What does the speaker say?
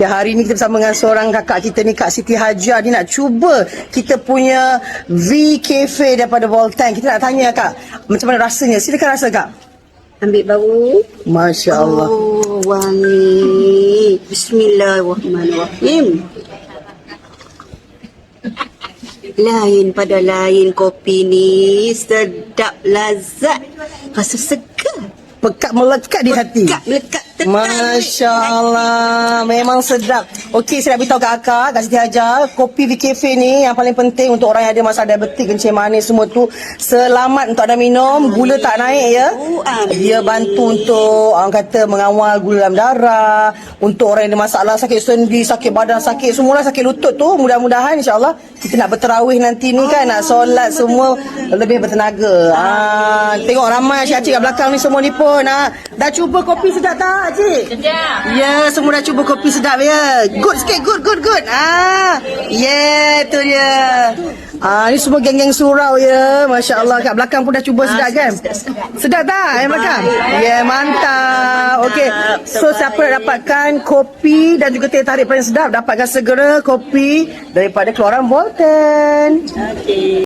Ya, hari ni kita bersama dengan seorang kakak kita ni, Kak Siti Hajar. Dia nak cuba kita punya V Cafe daripada Voltan. Kita nak tanya Kak, macam mana rasanya? Silakan rasa Kak. Ambil bau. Masya Allah. Oh, wangi. Bismillahirrahmanirrahim. Lain pada lain kopi ni. Sedap, lazat. Rasa segar. Pekat melekat di hati. Pekat melekat tetap. Masya Allah, memang sedap. Okey, saya nak beritahu kat akak, Kak Siti Hajar, kopi V Cafe ni yang paling penting untuk orang yang ada masalah diabetik, kencing manis semua tu, selamat untuk anda minum, gula tak naik ya. Dia bantu untuk orang kata mengawal gula dalam darah, untuk orang yang ada masalah sakit sendi, sakit badan, sakit semua, sakit lutut tu, mudah-mudahan insya-Allah kita nak berterawih nanti ni kan, nak solat semua lebih bertenaga. Tengok ramai cik-cik kat belakang ni semua ni pun. Dah cuba kopi sedap tak cik? Sedap. Ya, semua dah cuba kopi sedap ya. Good sikit, good. Tu dia. Ni semua geng-geng surau ya. Masya Allah, kat belakang pun dah cuba sedap kan? Sedap tak yang belakang? Ya, mantap. Okey. So siapa nak dapatkan kopi dan juga teh tarik paling sedap, dapatkan segera kopi daripada Keluaran Voltan. Okey.